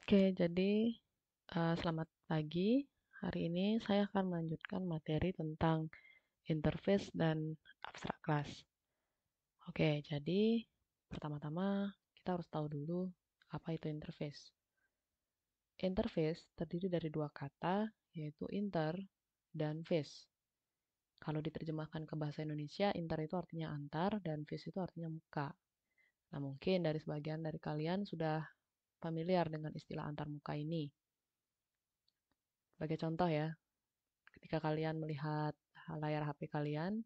Oke, jadi selamat pagi. Hari ini saya akan melanjutkan materi tentang interface dan abstrak kelas. Oke, jadi pertama-tama kita harus tahu dulu apa itu interface. Interface terdiri dari dua kata, yaitu inter dan face. Kalau diterjemahkan ke bahasa Indonesia, inter itu artinya antar dan face itu artinya muka. Nah, mungkin dari sebagian dari kalian sudah familiar dengan istilah antar muka ini. Sebagai contoh ya, ketika kalian melihat layar HP kalian,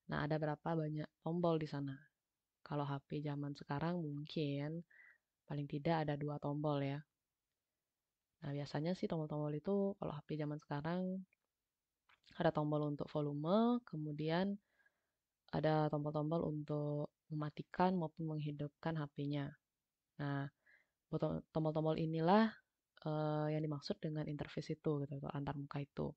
nah ada berapa banyak tombol di sana. Kalau HP zaman sekarang mungkin paling tidak ada 2 tombol ya. Nah biasanya sih tombol-tombol itu kalau HP zaman sekarang ada tombol untuk volume, kemudian ada tombol-tombol untuk mematikan maupun menghidupkan HP-nya. Nah tombol-tombol inilah yang dimaksud dengan interface itu gitu, atau antar muka itu.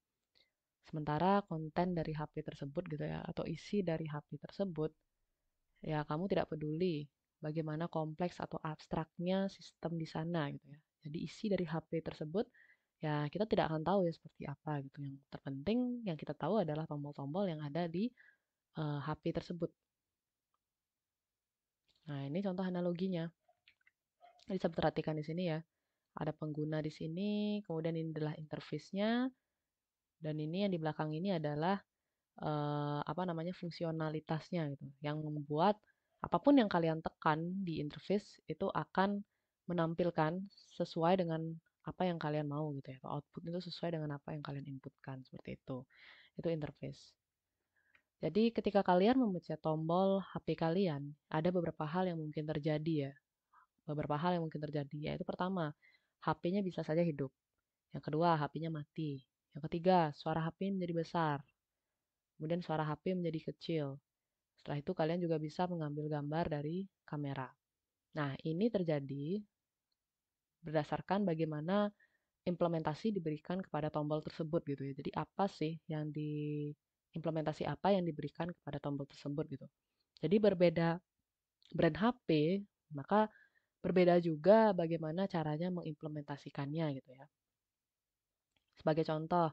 Sementara konten dari HP tersebut gitu ya, atau isi dari HP tersebut, ya kamu tidak peduli bagaimana kompleks atau abstraknya sistem di sana gitu ya. Jadi isi dari HP tersebut, ya kita tidak akan tahu ya seperti apa gitu. Yang terpenting yang kita tahu adalah tombol-tombol yang ada di HP tersebut. Nah, ini contoh analoginya. Jadi bisa perhatikan di sini ya. Ada pengguna di sini, kemudian ini adalah interface-nya, dan ini yang di belakang ini adalah apa namanya fungsionalitasnya gitu yang membuat apapun yang kalian tekan di interface itu akan menampilkan sesuai dengan apa yang kalian mau gitu ya. Output itu sesuai dengan apa yang kalian inputkan seperti itu. Itu interface. Jadi ketika kalian memencet tombol HP kalian, ada beberapa hal yang mungkin terjadi ya. Beberapa hal yang mungkin terjadi yaitu pertama, HP-nya bisa saja hidup. Yang kedua, HP-nya mati. Yang ketiga, suara HP menjadi besar. Kemudian suara HP menjadi kecil. Setelah itu kalian juga bisa mengambil gambar dari kamera. Nah, ini terjadi berdasarkan bagaimana implementasi diberikan kepada tombol tersebut gitu ya. Jadi apa sih yang implementasi apa yang diberikan kepada tombol tersebut gitu. Jadi berbeda brand HP, maka berbeda juga bagaimana caranya mengimplementasikannya gitu ya. Sebagai contoh,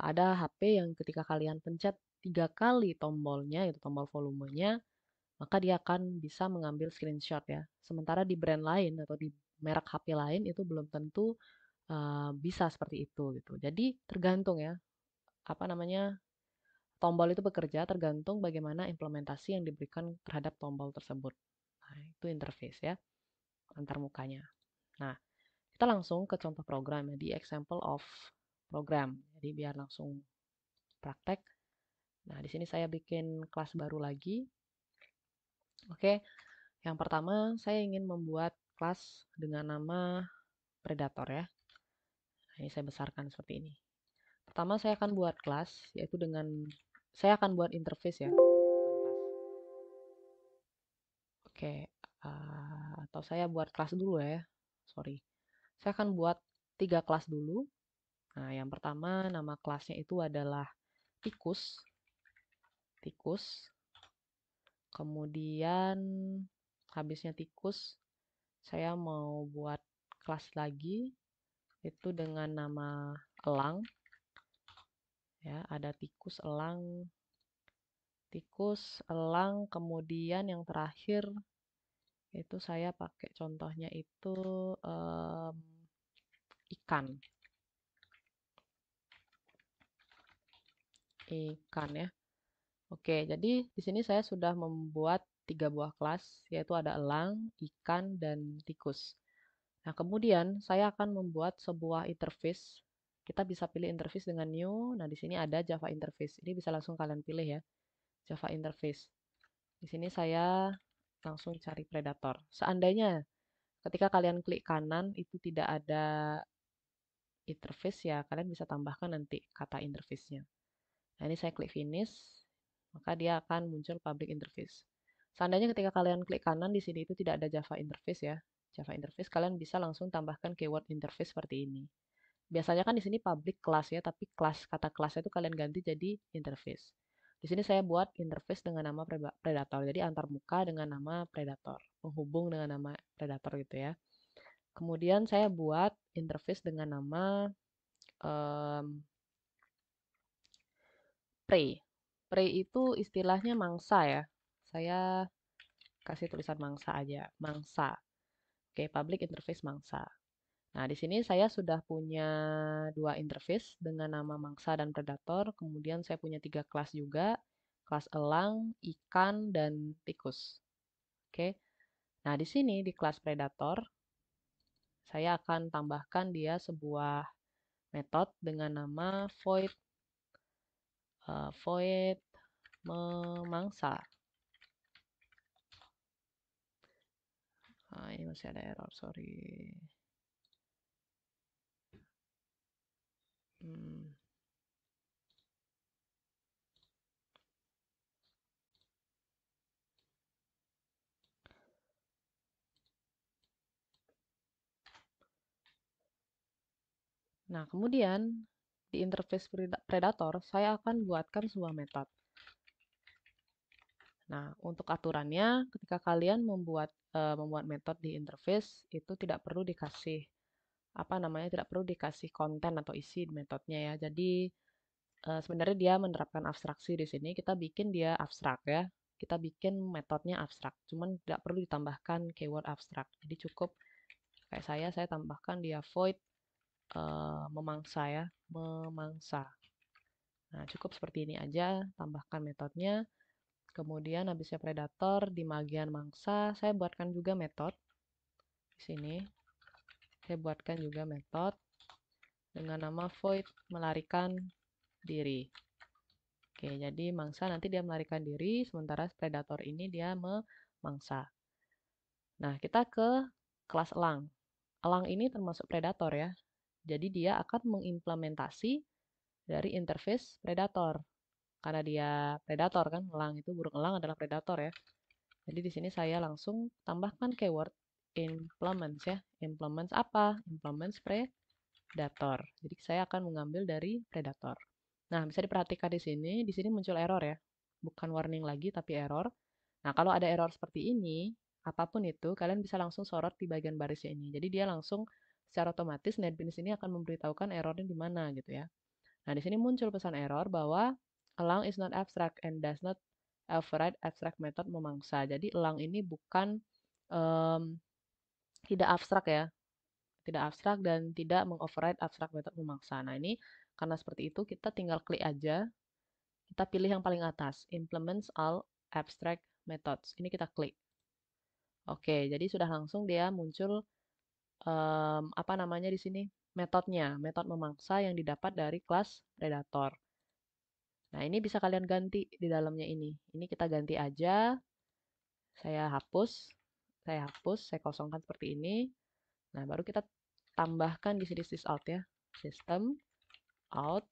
ada HP yang ketika kalian pencet 3 kali tombolnya, itu tombol volumenya, maka dia akan bisa mengambil screenshot ya. Sementara di brand lain atau di merek HP lain itu belum tentu bisa seperti itu gitu. Jadi tergantung ya, apa namanya, tombol itu bekerja tergantung bagaimana implementasi yang diberikan terhadap tombol tersebut. Nah, itu interface ya, antar mukanya. Nah, kita langsung ke contoh program ya, di example of program. Jadi biar langsung praktek. Nah, di sini saya bikin kelas baru lagi. Oke, yang pertama saya ingin membuat kelas dengan nama predator ya. Nah, ini saya besarkan seperti ini. Pertama saya akan buat kelas, yaitu dengan saya akan buat interface ya. Oke, atau saya buat kelas dulu ya. Sorry. Saya akan buat 3 kelas dulu. Nah, yang pertama nama kelasnya itu adalah tikus. Tikus. Kemudian habisnya tikus, saya mau buat kelas lagi itu dengan nama elang. Ya, ada tikus, elang, kemudian yang terakhir itu saya pakai contohnya itu em, ikan, ikan ya. Oke, jadi di sini saya sudah membuat 3 buah kelas, yaitu ada elang, ikan, dan tikus. Nah, kemudian saya akan membuat sebuah interface. Kita bisa pilih interface dengan new. Nah, di sini ada Java interface. Ini bisa langsung kalian pilih ya, Java interface. Di sini saya langsung cari predator. Seandainya ketika kalian klik kanan itu tidak ada interface ya, kalian bisa tambahkan nanti kata interface-nya. Nah, ini saya klik finish, maka dia akan muncul public interface. Seandainya ketika kalian klik kanan di sini itu tidak ada Java interface ya. Java interface kalian bisa langsung tambahkan keyword interface seperti ini. Biasanya kan di sini public class ya, tapi kata kelasnya itu kalian ganti jadi interface. Di sini saya buat interface dengan nama predator. Jadi antar muka dengan nama predator, penghubung dengan nama predator gitu ya. Kemudian saya buat interface dengan nama prey. Prey itu istilahnya mangsa ya. Saya kasih tulisan mangsa aja, mangsa. Oke, public interface mangsa. Nah, di sini saya sudah punya dua interface dengan nama mangsa dan predator. Kemudian saya punya tiga kelas juga, kelas elang, ikan, dan tikus. Oke. Nah, di sini di kelas predator, saya akan tambahkan dia sebuah metode dengan nama void memangsa. Nah, ini masih ada error, sorry. Hmm. Nah, kemudian di interface predator, saya akan buatkan sebuah metode. Nah, untuk aturannya, ketika kalian membuat metode di interface, itu tidak perlu dikasih tidak perlu dikasih konten atau isi di metodenya ya. Jadi sebenarnya dia menerapkan abstraksi di sini. Kita bikin dia abstrak ya. Kita bikin metodenya abstrak. Cuman tidak perlu ditambahkan keyword abstrak. Jadi cukup kayak saya tambahkan dia void memangsa ya, memangsa. Nah, cukup seperti ini aja, tambahkan metodenya. Kemudian habisnya predator di bagian mangsa, saya buatkan juga metode di sini. Saya buatkan juga metode dengan nama void melarikan diri. Oke, jadi mangsa nanti dia melarikan diri, sementara predator ini dia memangsa. Nah, kita ke kelas elang. Elang ini termasuk predator ya. Jadi dia akan mengimplementasi dari interface predator. Karena dia predator kan, elang itu burung elang adalah predator ya. Jadi di sini saya langsung tambahkan keyword implements ya. Implements apa? Implements predator. Jadi saya akan mengambil dari predator. Nah, bisa diperhatikan di sini muncul error ya. Bukan warning lagi tapi error. Nah, kalau ada error seperti ini, apapun itu, kalian bisa langsung sorot di bagian barisnya ini. Jadi dia langsung secara otomatis NetBeans ini akan memberitahukan errornya di mana gitu ya. Nah, di sini muncul pesan error bahwa elang is not abstract and does not override abstract method memangsa. Jadi elang ini bukan um, tidak abstrak ya, tidak abstrak dan tidak mengoverride abstract method memangsa. Nah, ini karena seperti itu kita tinggal klik aja, kita pilih yang paling atas, implements all abstract methods. Ini kita klik. Oke, jadi sudah langsung dia muncul apa namanya di sini? Metodenya, metode memangsa yang didapat dari kelas predator. Nah, ini bisa kalian ganti di dalamnya ini. Ini kita ganti aja. Saya hapus. Saya kosongkan seperti ini. Nah, baru kita tambahkan di sini sysout ya. System out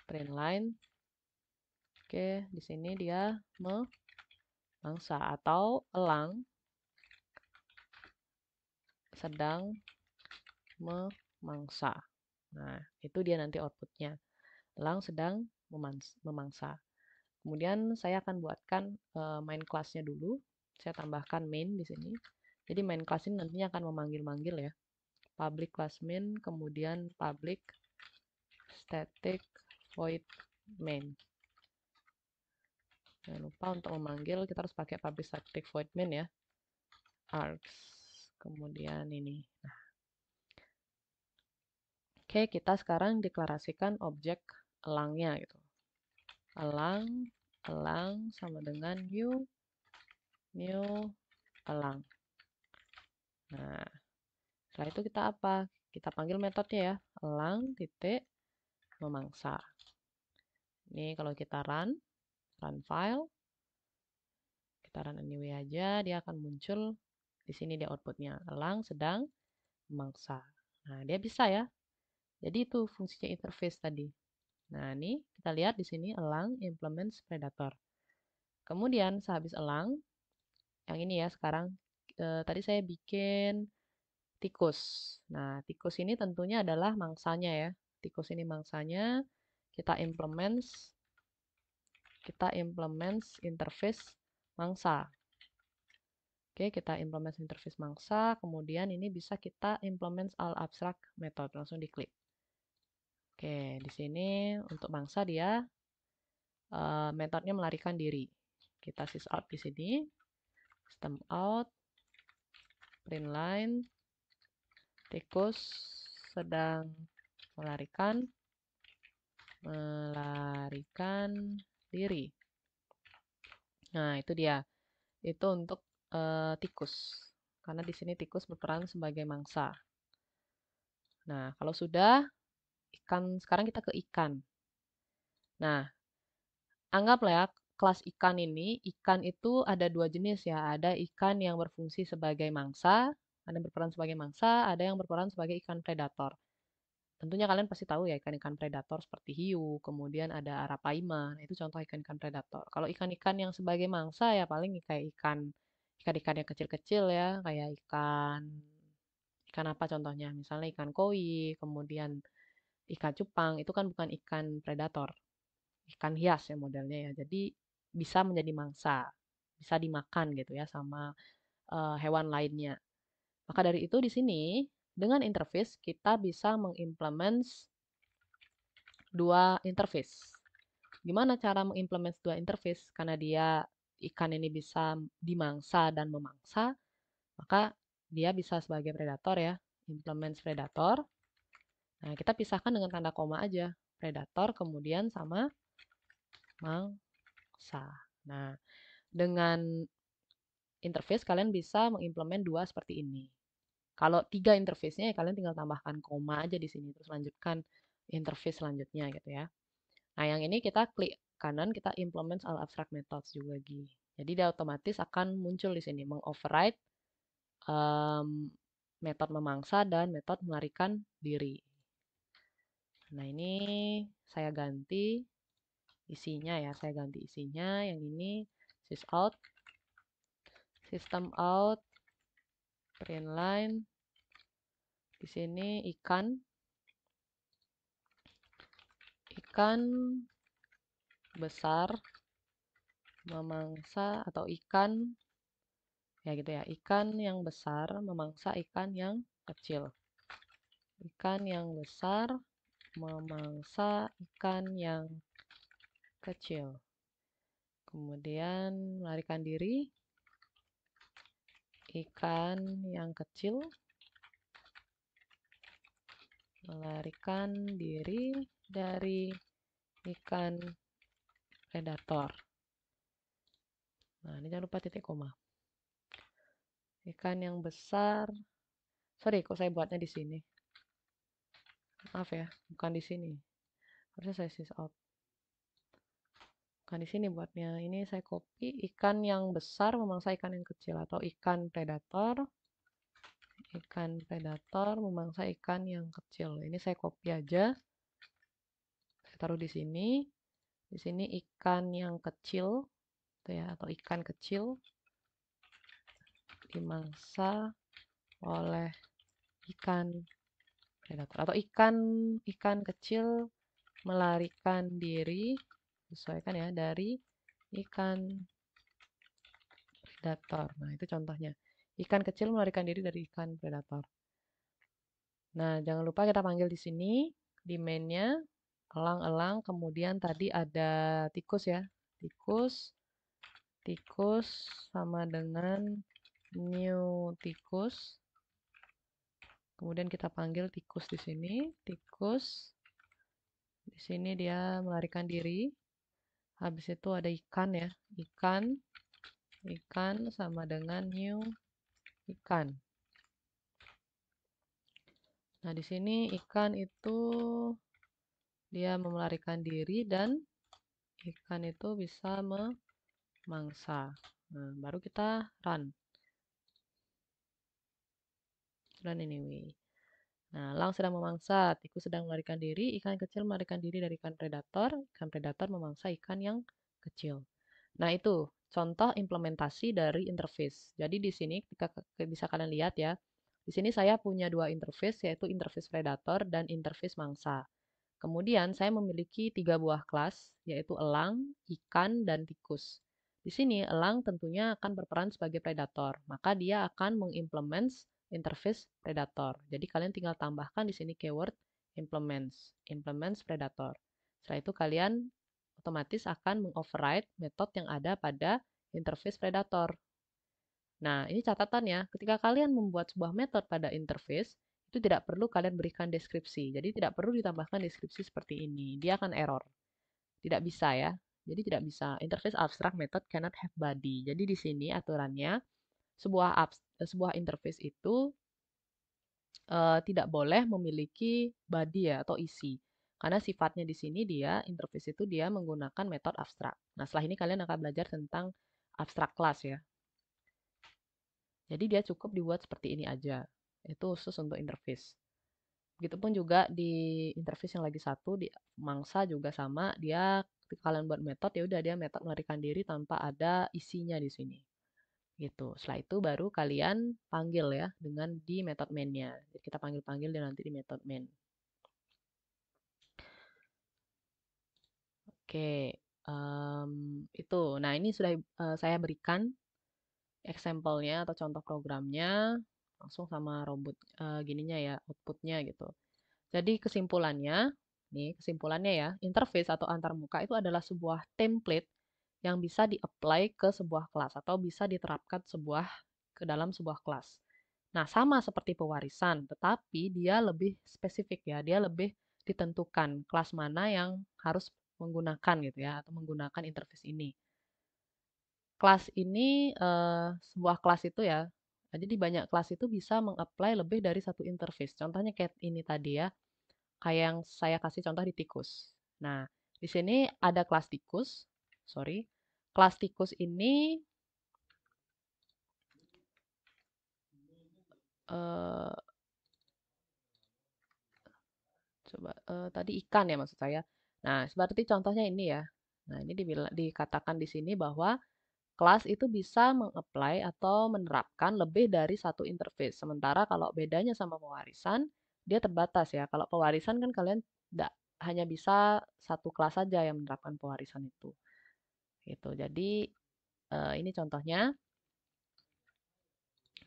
print line. Oke, di sini dia memangsa atau elang sedang memangsa. Nah, itu dia nanti outputnya. Elang sedang memangsa. Kemudian saya akan buatkan main class-nya dulu. Saya tambahkan main di sini. Jadi main class ini nantinya akan memanggil-manggil ya. Public class main, kemudian public static void main. Jangan lupa untuk memanggil kita harus pakai public static void main ya. Args. Kemudian ini. Nah. Oke, kita sekarang deklarasikan objek elangnya gitu. Elang sama dengan new elang. Nah, setelah itu kita apa? Kita panggil metodenya ya, elang titik memangsa. Ini kalau kita run file, kita run anyway aja, dia akan muncul di sini dia outputnya, elang sedang memangsa. Nah, dia bisa ya. Jadi itu fungsinya interface tadi. Nah, ini kita lihat di sini elang implements predator. Kemudian sehabis elang, yang ini ya sekarang, tadi saya bikin tikus. Nah, tikus ini tentunya adalah mangsanya ya. Tikus ini mangsanya, kita implements interface mangsa. Oke, kita implement interface mangsa, kemudian ini bisa kita implement all abstract method, langsung diklik. Oke, di sini untuk mangsa dia metodenya melarikan diri. Kita sysout di sini, system out, print line, tikus sedang melarikan diri. Nah, itu dia. Itu untuk tikus. Karena di sini tikus berperan sebagai mangsa. Nah, kalau sudah ikan, sekarang kita ke ikan. Nah, anggaplah ya kelas ikan ini, ikan itu ada dua jenis ya. Ada ikan yang berfungsi sebagai mangsa, ada yang berperan sebagai mangsa, ada yang berperan sebagai ikan predator. Tentunya kalian pasti tahu ya ikan-ikan predator seperti hiu, kemudian ada arapaima. Nah, itu contoh ikan-ikan predator. Kalau ikan-ikan yang sebagai mangsa ya paling kayak ikan-ikan yang kecil-kecil ya, kayak ikan apa contohnya? Misalnya ikan koi, kemudian ikan cupang, itu kan bukan ikan predator, ikan hias ya modelnya ya. Jadi bisa menjadi mangsa, bisa dimakan gitu ya sama hewan lainnya. Maka dari itu di sini dengan interface kita bisa mengimplement dua interface. Gimana cara mengimplement dua interface? Karena dia ikan ini bisa dimangsa dan memangsa, maka dia bisa sebagai predator ya. Implement predator. Nah, kita pisahkan dengan tanda koma aja. Predator kemudian sama mangsa. Nah, dengan interface kalian bisa mengimplement dua seperti ini. Kalau tiga interface-nya ya kalian tinggal tambahkan koma aja di sini terus lanjutkan interface selanjutnya gitu ya. Nah, yang ini kita klik kanan kita implement all abstract methods juga lagi. Jadi dia otomatis akan muncul di sini mengoverride metode memangsa dan metode melarikan diri. Nah, ini saya ganti isinya ya. Saya ganti isinya. Yang ini sysout, system out, print line. Di sini ikan besar memangsa atau ikan ya gitu ya. Ikan yang besar memangsa ikan yang kecil. Ikan yang besar memangsa ikan yang kecil. Kemudian melarikan diri. Ikan yang kecil melarikan diri dari ikan predator. Nah, ini jangan lupa titik koma. Ikan yang besar. Sorry, kok saya buatnya di sini. Maaf ya, bukan di sini. Harusnya saya sysout. Bukan di sini buatnya. Ini saya copy ikan yang besar memangsa ikan yang kecil atau ikan predator. Ikan predator memangsa ikan yang kecil. Ini saya copy aja. Saya taruh di sini. Di sini ikan yang kecil ya atau ikan kecil dimangsa oleh ikan predator atau ikan kecil melarikan diri sesuaikan ya dari ikan predator. Nah, itu contohnya. Ikan kecil melarikan diri dari ikan predator. Nah, jangan lupa kita panggil di sini di mainnya elang-elang, kemudian tadi ada tikus ya. Tikus sama dengan new tikus. Kemudian kita panggil tikus di sini, tikus. Di sini dia melarikan diri. Habis itu ada ikan ya, ikan sama dengan new ikan. Nah, di sini ikan itu dia melarikan diri dan ikan itu bisa memangsa. Nah, baru kita run anyway. Nah, elang sedang memangsa, tikus sedang melarikan diri, ikan kecil melarikan diri dari ikan predator memangsa ikan yang kecil. Nah, itu contoh implementasi dari interface. Jadi di sini bisa kalian lihat ya, di sini saya punya dua interface, yaitu interface predator dan interface mangsa. Kemudian saya memiliki tiga buah kelas, yaitu elang, ikan, dan tikus. Di sini elang tentunya akan berperan sebagai predator, maka dia akan mengimplement interface predator. Jadi kalian tinggal tambahkan di sini keyword implements predator. Setelah itu kalian otomatis akan mengoverride metode yang ada pada interface predator. Nah, ini catatannya, ketika kalian membuat sebuah metode pada interface, itu tidak perlu kalian berikan deskripsi. Jadi tidak perlu ditambahkan deskripsi seperti ini. Dia akan error. Tidak bisa ya. Jadi tidak bisa. Interface abstract method cannot have body. Jadi di sini aturannya sebuah interface itu tidak boleh memiliki body ya atau isi. Karena sifatnya di sini interface itu dia menggunakan metode abstrak. Nah, setelah ini kalian akan belajar tentang abstract class ya. Jadi dia cukup dibuat seperti ini aja. Itu khusus untuk interface. Begitupun juga di interface yang lagi satu, di mangsa juga sama. Dia ketika kalian buat metode, ya udah dia metode melarikan diri tanpa ada isinya di sini. Gitu. Setelah itu baru kalian panggil ya dengan di method main-nya. Jadi kita panggil-panggil dan nanti di method main. Oke, itu. Nah, ini sudah saya berikan example-nya atau contoh programnya langsung sama robot gininya ya, outputnya gitu. Jadi kesimpulannya ya, interface atau antarmuka itu adalah sebuah template yang bisa di-apply ke sebuah kelas atau bisa diterapkan ke dalam sebuah kelas. Nah, sama seperti pewarisan, tetapi dia lebih spesifik ya, dia lebih ditentukan kelas mana yang harus menggunakan gitu ya, atau menggunakan interface ini. Kelas ini, sebuah kelas itu ya, jadi banyak kelas itu bisa meng-apply lebih dari satu interface. Contohnya kayak ini tadi ya, kayak yang saya kasih contoh di tikus. Nah, di sini ada kelas tikus, sorry. Kelas tikus ini eh, coba tadi ikan ya maksud saya. Nah, seperti contohnya ini ya. Nah, ini dikatakan di sini bahwa kelas itu bisa meng-apply atau menerapkan lebih dari satu interface. Sementara kalau bedanya sama pewarisan, dia terbatas ya. Kalau pewarisan kan kalian tidak hanya bisa satu kelas saja yang menerapkan pewarisan itu. Gitu. Jadi ini contohnya.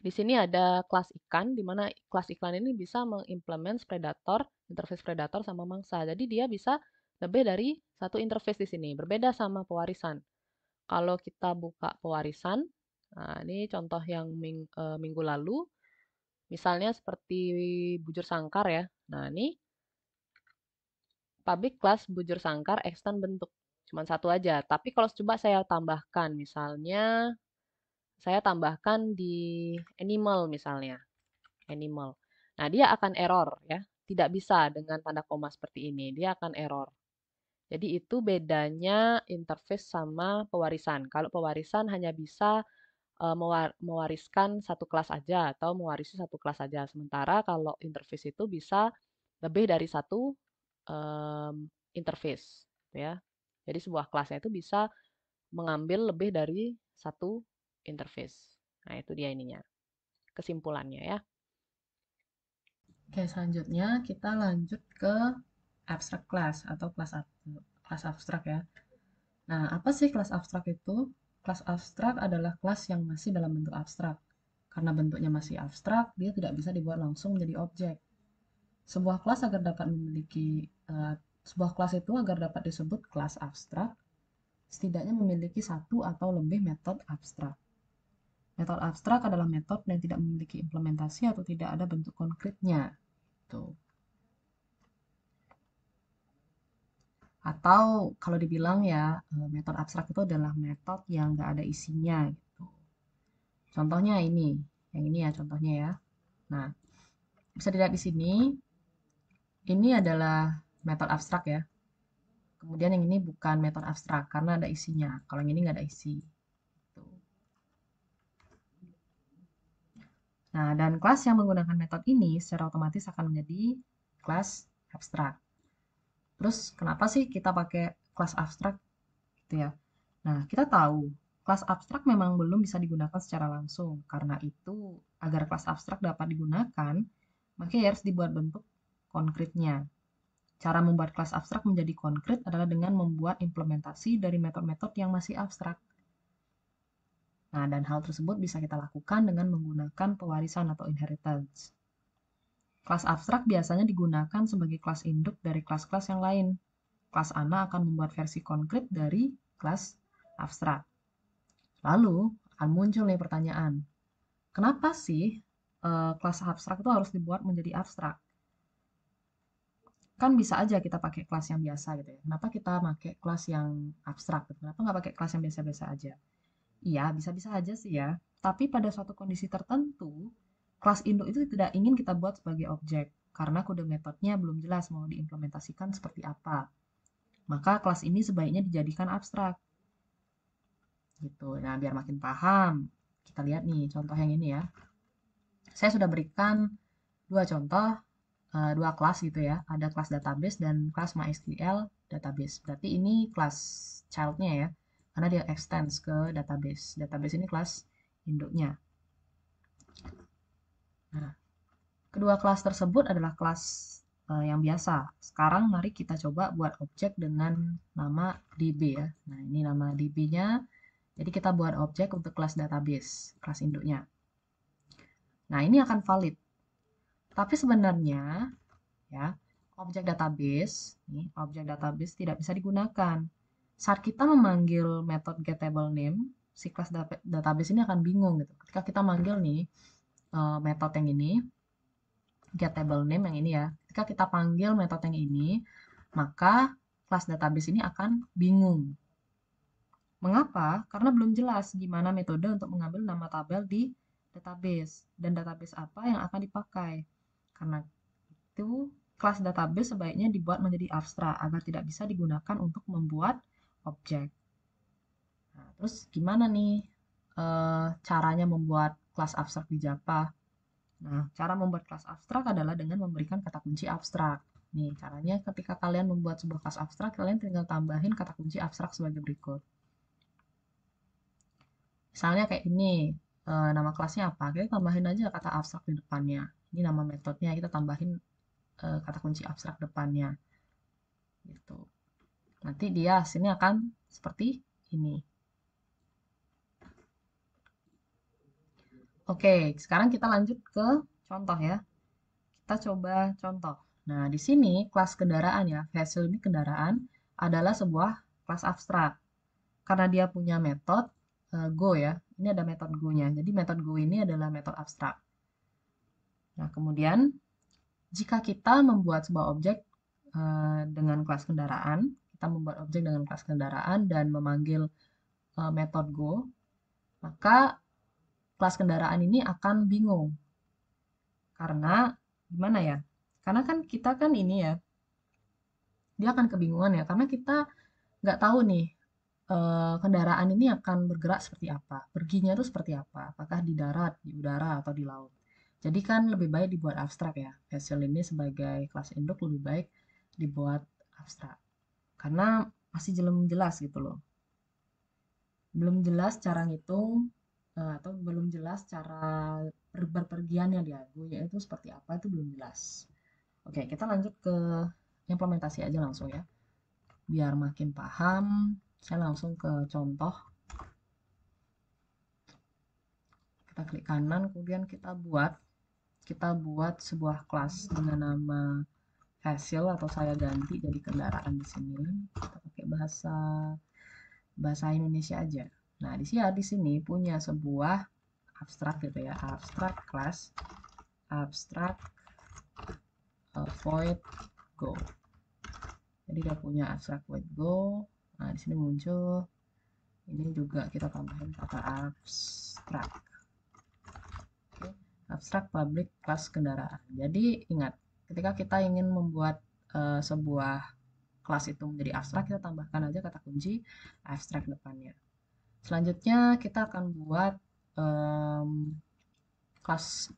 Di sini ada kelas ikan, di mana kelas ikan ini bisa mengimplement predator, interface predator sama mangsa. Jadi dia bisa lebih dari satu interface di sini. Berbeda sama pewarisan. Kalau kita buka pewarisan, nah ini contoh yang minggu lalu, misalnya seperti bujur sangkar ya. Nah ini public class bujur sangkar extend bentuk. Cuma satu aja. Tapi kalau coba saya tambahkan, misalnya saya tambahkan di animal misalnya. Animal. Nah, dia akan error ya. Tidak bisa dengan tanda koma seperti ini. Dia akan error. Jadi itu bedanya interface sama pewarisan. Kalau pewarisan hanya bisa mewariskan satu kelas aja atau mewarisi satu kelas saja. Sementara kalau interface itu bisa lebih dari satu interface, gitu ya. Jadi sebuah kelasnya itu bisa mengambil lebih dari satu interface. Nah, itu dia ininya. Kesimpulannya ya. Oke, selanjutnya kita lanjut ke abstract class atau kelas abstrak ya. Nah, apa sih kelas abstrak itu? Kelas abstrak adalah kelas yang masih dalam bentuk abstrak. Karena bentuknya masih abstrak, dia tidak bisa dibuat langsung menjadi objek. Sebuah kelas agar dapat memiliki sebuah kelas itu agar dapat disebut kelas abstrak, setidaknya memiliki satu atau lebih metode abstrak. Metode abstrak adalah metode yang tidak memiliki implementasi atau tidak ada bentuk konkretnya. Tuh. Atau kalau dibilang ya, metode abstrak itu adalah metode yang nggak ada isinya gitu. Contohnya ini, yang ini ya contohnya ya. Nah, bisa dilihat di sini, ini adalah metode abstrak ya. Kemudian yang ini bukan metode abstrak karena ada isinya. Kalau yang ini nggak ada isi. Gitu. Nah, dan kelas yang menggunakan metode ini secara otomatis akan menjadi kelas abstrak. Terus kenapa sih kita pakai kelas abstrak gitu ya? Nah, kita tahu kelas abstrak memang belum bisa digunakan secara langsung. Karena itu, agar kelas abstrak dapat digunakan, maka harus dibuat bentuk konkretnya. Cara membuat kelas abstrak menjadi konkret adalah dengan membuat implementasi dari metode-metode yang masih abstrak. Nah, dan hal tersebut bisa kita lakukan dengan menggunakan pewarisan atau inheritance. Kelas abstrak biasanya digunakan sebagai kelas induk dari kelas-kelas yang lain. Kelas ANA akan membuat versi konkret dari kelas abstrak. Lalu akan muncul nih pertanyaan, kenapa sih kelas abstrak itu harus dibuat menjadi abstrak? Kan bisa aja kita pakai kelas yang biasa gitu ya. Kenapa kita pakai kelas yang abstrak? Kenapa nggak pakai kelas yang biasa-biasa aja? Iya, bisa-bisa aja sih ya. Tapi pada suatu kondisi tertentu, kelas induk itu tidak ingin kita buat sebagai objek, karena kode metodenya belum jelas mau diimplementasikan seperti apa. Maka kelas ini sebaiknya dijadikan abstrak. Gitu. Nah, biar makin paham, kita lihat nih contoh yang ini ya. Saya sudah berikan dua contoh, dua kelas gitu ya. Ada kelas database dan kelas MySQL database. Berarti ini kelas child-nya ya, karena dia extends ke database. Database ini kelas induknya. Nah, kedua kelas tersebut adalah kelas yang biasa. Sekarang mari kita coba buat objek dengan nama DB ya. Nah, ini nama DB-nya. Jadi kita buat objek untuk kelas database, kelas induknya. Nah, ini akan valid. Tapi sebenarnya ya, objek database tidak bisa digunakan. Saat kita memanggil metode getTableName, si kelas database ini akan bingung gitu. Ketika kita manggil nih metode yang ini, getTableName yang ini ya. Ketika kita panggil metode yang ini, maka kelas database ini akan bingung. Mengapa? Karena belum jelas gimana metode untuk mengambil nama tabel di database dan database apa yang akan dipakai. Karena itu, kelas database sebaiknya dibuat menjadi abstrak agar tidak bisa digunakan untuk membuat objek. Nah, terus gimana nih caranya membuat kelas abstrak di Java? Nah, cara membuat kelas abstrak adalah dengan memberikan kata kunci abstrak. Nih, caranya ketika kalian membuat sebuah kelas abstrak, kalian tinggal tambahin kata kunci abstrak sebagai berikut. Misalnya kayak ini, nama kelasnya apa? Kita tambahin aja kata abstrak di depannya. Ini nama metodenya, kita tambahin kata kunci abstrak depannya. Gitu. Nanti dia hasilnya akan seperti ini. Oke, sekarang kita lanjut ke contoh ya. Kita coba contoh. Nah, di sini kelas kendaraan ya, vehicle ini kendaraan adalah sebuah kelas abstrak. Karena dia punya metode go ya. Ini ada metode go-nya. Jadi metode go ini adalah metode abstrak. Nah, kemudian jika kita membuat sebuah objek dengan kelas kendaraan, kita membuat objek dengan kelas kendaraan dan memanggil metode go, maka kelas kendaraan ini akan bingung. Karena gimana ya? Karena kan kita kan ini ya, dia akan kebingungan ya, karena kita nggak tahu nih kendaraan ini akan bergerak seperti apa, perginya itu seperti apa, apakah di darat, di udara, atau di laut. Jadi kan lebih baik dibuat abstrak ya. Hasil ini sebagai kelas induk lebih baik dibuat abstrak. Karena masih belum jelas gitu loh. Belum jelas cara ngitung atau belum jelas cara berpergiannya dia, go-nya itu seperti apa itu belum jelas. Oke, kita lanjut ke implementasi aja langsung ya. Biar makin paham, saya langsung ke contoh. Kita klik kanan, kemudian kita buat sebuah kelas dengan nama hasil atau saya ganti jadi kendaraan di sini. Kita pakai bahasa bahasa Indonesia aja. Nah, di sini punya sebuah abstrak gitu ya, abstrak class, abstrak void go. Jadi dia punya abstrak void go. Nah, di sini muncul ini juga kita tambahin kata abstrak. Oke, abstrak public class kendaraan. Jadi ingat, ketika kita ingin membuat sebuah kelas itu menjadi abstrak, kita tambahkan aja kata kunci abstrak depannya. Selanjutnya kita akan buat kelas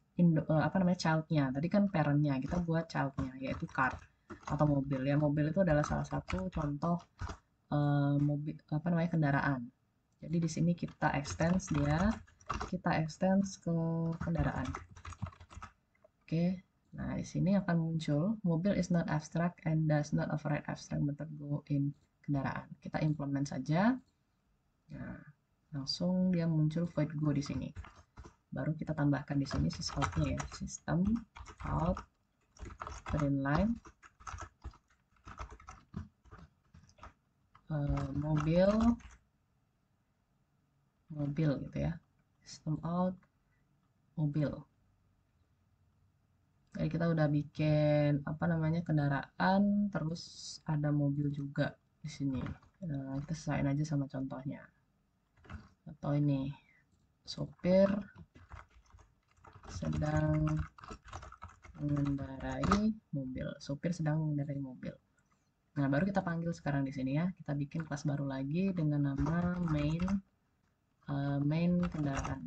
apa namanya childnya. Tadi kan parentnya, kita buat childnya yaitu car atau mobil. Ya, mobil itu adalah salah satu contoh mobil apa namanya kendaraan. Jadi di sini kita extends ke kendaraan. Oke. Nah, di sini akan muncul mobil is not abstract and does not override abstract method go in kendaraan. Kita implement saja. Nah, langsung dia muncul void go di sini. Baru kita tambahkan di sini sysout-nya ya, system out print line mobil gitu ya, system out mobil. Jadi kita udah bikin apa namanya kendaraan, terus ada mobil juga di sini. Kita sesuaiin aja sama contohnya. Atau ini sopir sedang mengendarai mobil. Sopir sedang mengendarai mobil. Nah, baru kita panggil sekarang di sini ya. Kita bikin kelas baru lagi dengan nama main kendaraan.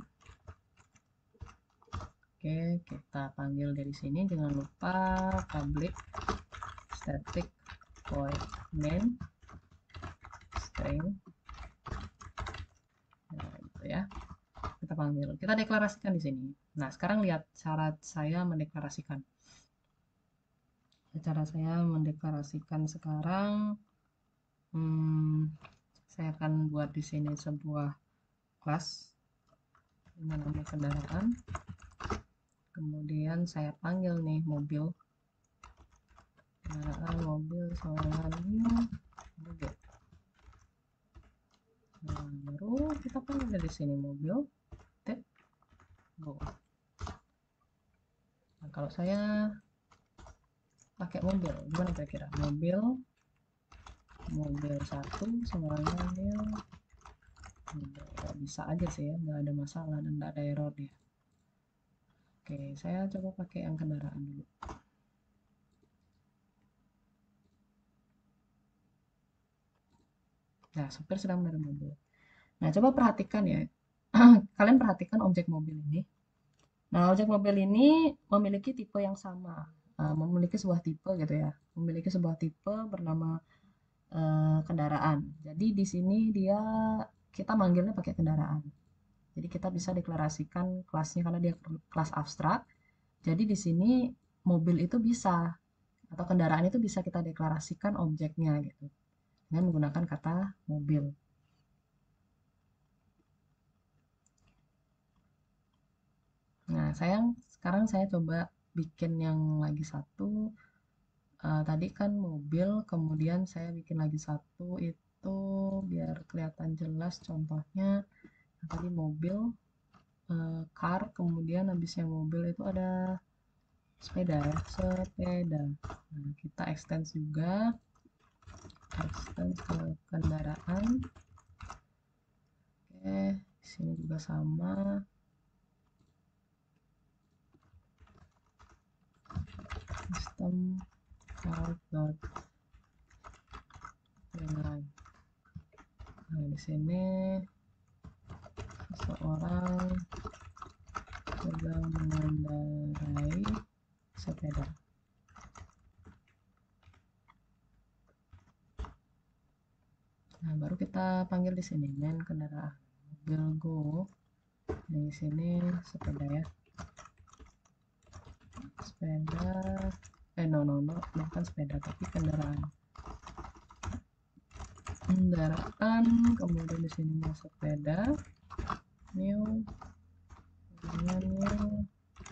Oke, kita panggil dari sini. Jangan lupa public static void main string. Nah, gitu ya. Kita panggil. Kita deklarasikan di sini. Nah, sekarang lihat cara saya mendeklarasikan. Cara saya mendeklarasikan sekarang, saya akan buat di sini sebuah kelas dengan nama kendaraan. Kemudian saya panggil nih mobil. Kendaraan mobil sama new mobil. Nah, baru kita panggil dari sini mobil. Go. Nah, kalau saya pakai mobil, gimana kira-kira? Mobil 1 semuanya new mobil. Ya, bisa aja sih ya, nggak ada masalah dan nggak ada error dia. Oke, saya coba pakai yang kendaraan dulu. Nah, supir sedang menarik mobil. Nah, coba perhatikan ya. Kalian perhatikan objek mobil ini. Nah, objek mobil ini memiliki tipe yang sama. Memiliki sebuah tipe gitu ya. Memiliki sebuah tipe bernama kendaraan. Jadi di sini dia kita manggilnya pakai kendaraan. Jadi kita bisa deklarasikan kelasnya karena dia kelas abstrak. Jadi di sini mobil itu bisa atau kendaraan itu bisa kita deklarasikan objeknya gitu dengan menggunakan kata mobil. Nah, sekarang saya coba bikin yang lagi satu. Tadi kan mobil, kemudian saya bikin lagi satu itu biar kelihatan jelas contohnya. Nah, tadi mobil, car, kemudian habisnya mobil itu ada sepeda ya, sepeda. Nah, kita extend juga, extend ke kendaraan. Oke, sini juga sama. Sistem out.println. Nah, di sini seseorang sedang mengendarai sepeda. Nah, baru kita panggil di sini main kendaraan mobil go. Di sini sepeda ya. Sepeda bukan sepeda tapi kendaraan. Kendaraan, kemudian di sini sepeda new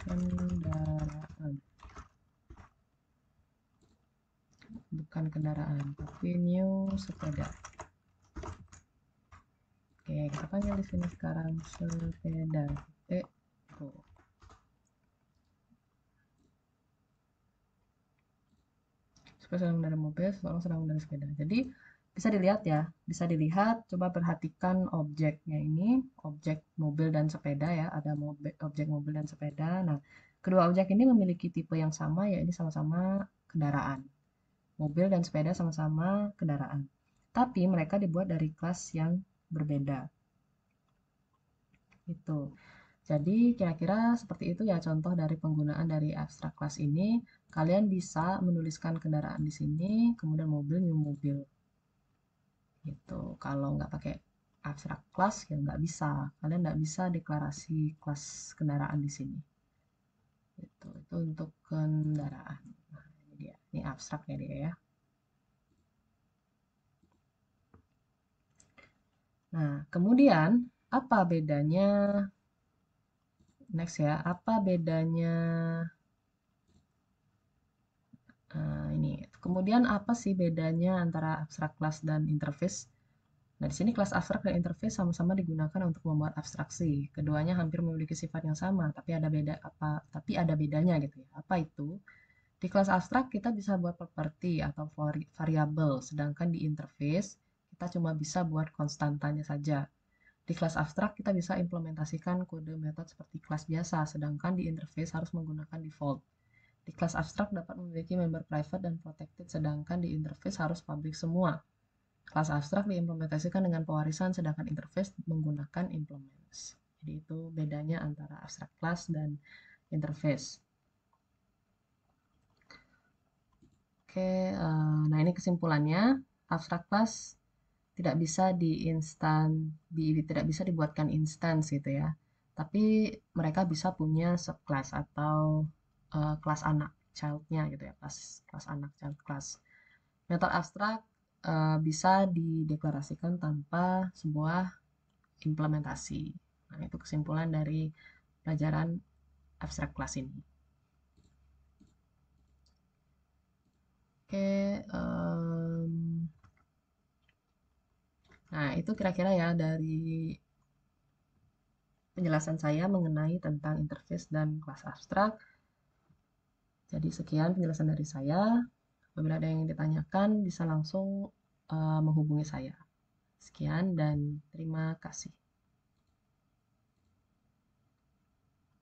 kendaraan. Bukan kendaraan, tapi new sepeda. Oke, kita panggil di sini sekarang sepeda. Go. Supaya sedang mengendarai mobil, seseorang sedang mengendarai sepeda. Jadi bisa dilihat ya, bisa dilihat. Coba perhatikan objeknya ini, objek mobil dan sepeda ya. Ada objek mobil dan sepeda. Nah, kedua objek ini memiliki tipe yang sama, ya ini sama-sama kendaraan. Mobil dan sepeda sama-sama kendaraan. Tapi mereka dibuat dari kelas yang berbeda. Itu. Jadi kira-kira seperti itu ya contoh dari penggunaan dari abstrak class ini. Kalian bisa menuliskan kendaraan di sini, kemudian mobil, new mobil. Gitu. Kalau nggak pakai abstrak class ya nggak bisa. Kalian nggak bisa deklarasi kelas kendaraan di sini. Itu untuk kendaraan. Nah, ini dia. Ini abstraknya dia ya. Nah, kemudian Apa bedanya, next ya, apa bedanya ini. Kemudian apa sih bedanya antara abstrak class dan interface? Nah, di sini kelas abstrak dan interface sama-sama digunakan untuk membuat abstraksi. Keduanya hampir memiliki sifat yang sama, tapi ada bedanya gitu ya. Apa itu? Di kelas abstrak kita bisa buat properti atau variabel, sedangkan di interface kita cuma bisa buat konstantanya saja. Di kelas abstrak kita bisa implementasikan kode metode seperti kelas biasa, sedangkan di interface harus menggunakan default. Di kelas abstrak dapat memiliki member private dan protected, sedangkan di interface harus public semua. Kelas abstrak diimplementasikan dengan pewarisan, sedangkan interface menggunakan implements. Jadi itu bedanya antara abstrak class dan interface. Oke, nah ini kesimpulannya. Abstrak class tidak bisa dibuatkan instance gitu ya. Tapi mereka bisa punya subclass atau kelas anak, child-nya gitu ya, kelas kelas anak, child class. Metode abstrak bisa dideklarasikan tanpa sebuah implementasi. Nah, itu kesimpulan dari pelajaran abstrak class ini. Oke, nah itu kira-kira ya dari penjelasan saya mengenai tentang interface dan kelas abstrak. Jadi sekian penjelasan dari saya. Apabila ada yang ditanyakan, bisa langsung menghubungi saya. Sekian dan terima kasih.